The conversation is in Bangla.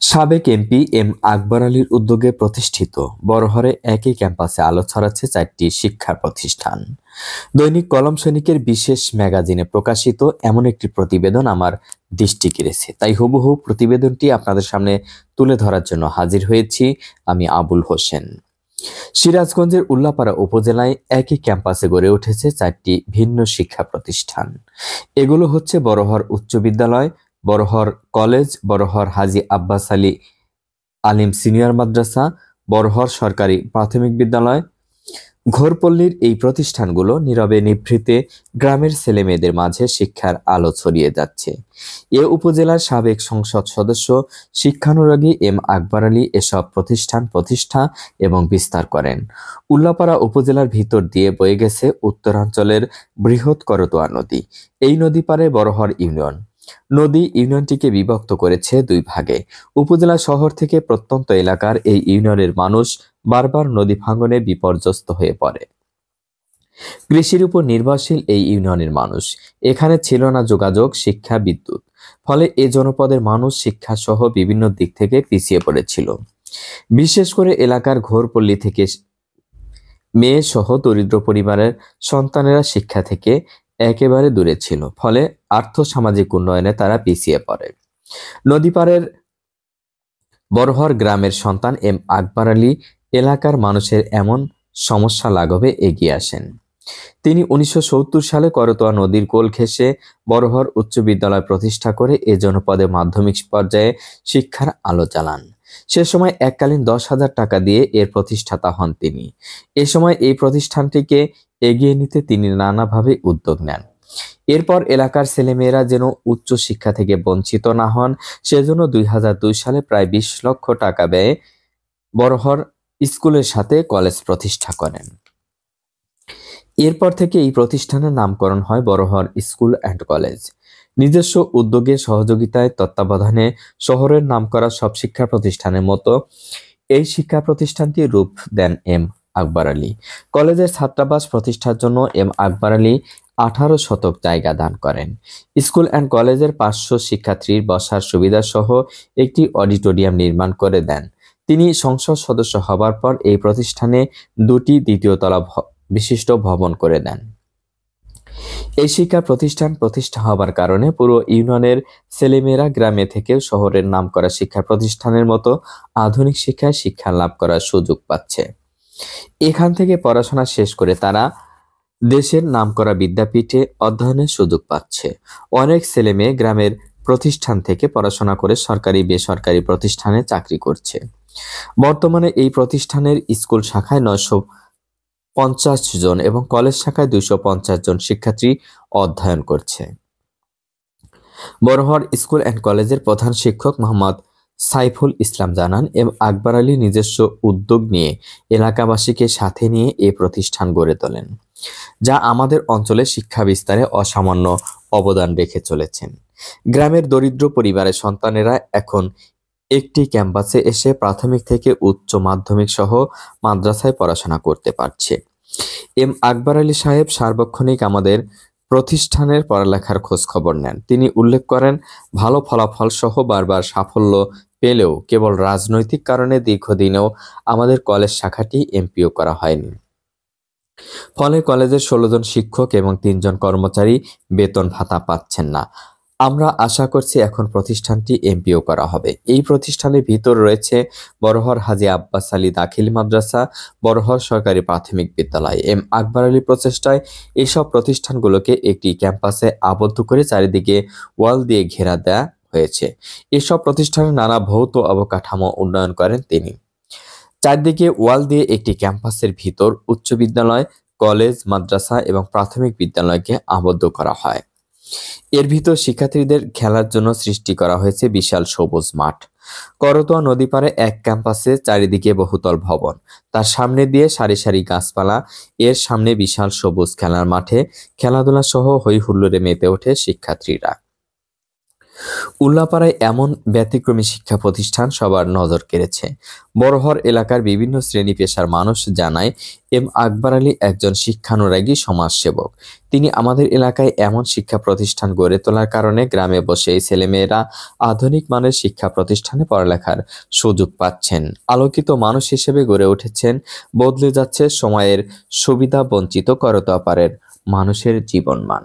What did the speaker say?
সাবেক এমপি এম আকবর আলীর উদ্যোগে প্রতিষ্ঠিত বড়হরে একই ক্যাম্পাসে আলো ছড়াচ্ছে 4টি শিক্ষা প্রতিষ্ঠান। দৈনিক কলম সৈনিকের বিশেষ ম্যাগাজিনে প্রকাশিত এমন একটি প্রতিবেদন আমার দৃষ্টি কেড়েছে, তাই হুবহু প্রতিবেদনটি আপনাদের সামনে তুলে ধরার জন্য হাজির হয়েছি আমি আবুল হোসেন। সিরাজগঞ্জের উল্লাপাড়া উপজেলায় একই ক্যাম্পাসে গড়ে উঠেছে 4টি ভিন্ন শিক্ষা প্রতিষ্ঠান। এগুলো হচ্ছে বড়হর উচ্চ বিদ্যালয়, বড়হর কলেজ, বড়হর হাজী আব্বাস আলী আলিম সিনিয়র মাদ্রাসা, বড়হর সরকারি প্রাথমিক বিদ্যালয়। ঘোরপল্লীর এই প্রতিষ্ঠানগুলো নীরবে নিভৃতে গ্রামের ছেলেমেয়েদের মাঝে শিক্ষার আলো ছড়িয়ে যাচ্ছে। এ উপজেলার সাবেক সংসদ সদস্য শিক্ষানুরাগী এম আকবর আলী এসব প্রতিষ্ঠা এবং বিস্তার করেন। উল্লাপাড়া উপজেলার ভিতর দিয়ে বয়ে গেছে উত্তরাঞ্চলের বৃহৎ করতোয়া নদী। এই নদী পারে বড়হর ইউনিয়ন। নদী ইউনিয়নটিকে বিভক্ত করেছে 2 ভাগে। উপজেলা শহর থেকে প্রত্যন্ত এলাকার এই ইউনিয়নের মানুষ বারবার নদী ভাঙনে বিপর্যস্ত হয়ে পড়ে। কৃষির উপর নির্ভরশীল এই ইউনিয়নের মানুষ। এখানে ছিল না যোগাযোগ, শিক্ষা, বিদ্যুৎ। ফলে এ জনপদের মানুষ শিক্ষা সহ বিভিন্ন দিক থেকে পিছিয়ে পড়েছিল। বিশেষ করে এলাকার ঘোরপল্লী থেকে মেয়ে সহ দরিদ্র পরিবারের সন্তানেরা শিক্ষা থেকে একেবারে দূরে ছিল। ফলে আর্থ-সামাজিক উন্নয়নে তারা পিছিয়ে পড়ে। নদীপাড়ের বড়হর গ্রামের সন্তান এম আকবর আলী এলাকার মানুষের এমন সমস্যা লাঘবে এগিয়ে আসেন। তিনি 1970 সালে করতোয়া নদীর কোল ঘেঁষে বড়হর উচ্চ বিদ্যালয় প্রতিষ্ঠা করে এ জনপদে মাধ্যমিক পর্যায়ে শিক্ষার আলো জ্বালান। সে সময় এককালীন 10,000 টাকা দিয়ে এর প্রতিষ্ঠাতা হন তিনি। এ সময় এই প্রতিষ্ঠানটিকে এগিয়ে নিতে তিনি নানাভাবে উদ্যোগ নেন। এরপর এলাকার ছেলেমেয়েরা যেন উচ্চ শিক্ষা থেকে বঞ্চিত না হন, সেজন্য 2002 সালে প্রায় 20 লক্ষ টাকা ব্যয়ে বড়হর স্কুলের সাথে কলেজ প্রতিষ্ঠা করেন। এরপর থেকে এই প্রতিষ্ঠানের নামকরণ হয় বড়হর স্কুল অ্যান্ড কলেজ। নিজস্ব উদ্যোগে, সহযোগিতায়, তত্ত্বাবধানে শহরের নামকরা সব শিক্ষা প্রতিষ্ঠানের মতো এই শিক্ষা প্রতিষ্ঠানটির রূপ দেন এম আকবর আলী। কলেজের ছাত্রাবাস প্রতিষ্ঠার জন্য এম আকবর আলী 18 শতক জায়গা দান করেন। স্কুল অ্যান্ড কলেজের 500 শিক্ষার্থীর বসার সুবিধা সহ একটি অডিটোরিয়াম নির্মাণ করে দেন। তিনি সংসদ সদস্য হবার পর এই প্রতিষ্ঠানে 2টি দ্বিতীয় তলা বিশিষ্ট ভবন করে দেন। এই শিক্ষা প্রতিষ্ঠা হবার কারণে পুরো ইউনিয়নের ছেলেমেয়েরা গ্রামে থেকেও শহরের নামকরা শিক্ষা প্রতিষ্ঠানের মতো আধুনিক শিক্ষা লাভ করার সুযোগ পাচ্ছে। এখান থেকে পড়াশোনা শেষ করে তারা দেশের নামকরা বিদ্যাপীঠে অধ্যয়নের সুযোগ পাচ্ছে। অনেক ছেলেমেয়ে গ্রামের প্রতিষ্ঠান থেকে পড়াশোনা করে সরকারি বেসরকারি প্রতিষ্ঠানে চাকরি করছে। বর্তমানে এই প্রতিষ্ঠানের স্কুল শাখায় 950 জন এবং কলেজ শাখায় 250 জন শিক্ষার্থী অধ্যয়ন করছে। বড়হর স্কুল অ্যান্ড কলেজের প্রধান শিক্ষক মোহাম্মদ সাইফুল ইসলাম জানান, এম আকবর আলী নিজস্ব উদ্যোগ নিয়ে এলাকাবাসীকে সাথে নিয়ে এ প্রতিষ্ঠান গড়ে তোলেন, যা আমাদের অঞ্চলে শিক্ষা বিস্তারে অসামান্য অবদান রেখে চলেছেন। গ্রামের দরিদ্র পরিবারের সন্তানেরা এখন একটি ক্যাম্পাসে এসে প্রাথমিক থেকে উচ্চ মাধ্যমিক সহ মাদ্রাসায় পড়াশোনা করতে পারছে। এম আকবর আলী সাহেব সার্বক্ষণিক আমাদের প্রতিষ্ঠানের পড়ালেখার খোঁজ খবর নেন। তিনি উল্লেখ করেন, ভালো ফলাফল সহ বারবার সাফল্য পেলেও কেবল রাজনৈতিক কারণে দীর্ঘদিনেও আমাদের কলেজ শাখাটি এমপিও করা হয়নি। ফলে কলেজের 16 জন শিক্ষক এবং 3 জন কর্মচারী বেতন ভাতা পাচ্ছেন না। আমরা আশা করছি এখন প্রতিষ্ঠানটি এমপিও করা হবে। এই প্রতিষ্ঠানের ভিতর রয়েছে বড়হর হাজী আব্বাস আলী দাখিল মাদ্রাসা, বড়হর সরকারি প্রাথমিক বিদ্যালয়। এম আকবর আলী প্রচেষ্টায় এইসব প্রতিষ্ঠানগুলোকে একটি ক্যাম্পাসে আবদ্ধ করে চারিদিকে ওয়াল দিয়ে ঘেরা দেওয়া হয়েছে। এসব প্রতিষ্ঠানের নানা ভৌত অবকাঠামো উন্নয়ন করেন তিনি। চারদিকে ওয়াল দিয়ে একটি ক্যাম্পাসের ভিতর উচ্চ বিদ্যালয়, কলেজ, মাদ্রাসা এবং প্রাথমিক বিদ্যালয়কে আবদ্ধ করা হয়। এর ভিতর শিক্ষার্থীদের খেলার জন্য সৃষ্টি করা হয়েছে বিশাল সবুজ মাঠ। করতোয়া নদী পারে এক ক্যাম্পাসে চারিদিকে বহুতল ভবন, তার সামনে দিয়ে সারি সারি গাছপালা, এর সামনে বিশাল সবুজ খেলার মাঠে খেলাধুলা সহ হই হুল্লোড়ে মেতে ওঠে শিক্ষার্থীরা। উল্লাপাড়ায় এমন ব্যতিক্রমী শিক্ষা প্রতিষ্ঠান সবার নজর কেড়েছে। বড়হর এলাকার বিভিন্ন শ্রেণী পেশার মানুষ জানায়, এম আকবর আলী একজন শিক্ষানুরাগী সমাজসেবক। তিনি আমাদের এলাকায় এমন শিক্ষা প্রতিষ্ঠান গড়ে তোলার কারণে গ্রামে বসে এই ছেলেমেয়েরা আধুনিক মানের শিক্ষা প্রতিষ্ঠানে পড়ালেখার সুযোগ পাচ্ছেন, আলোকিত মানুষ হিসেবে গড়ে উঠেছেন। বদলে যাচ্ছে সময়ের সুবিধা বঞ্চিত করতোয়াপাড়ের মানুষের জীবনমান।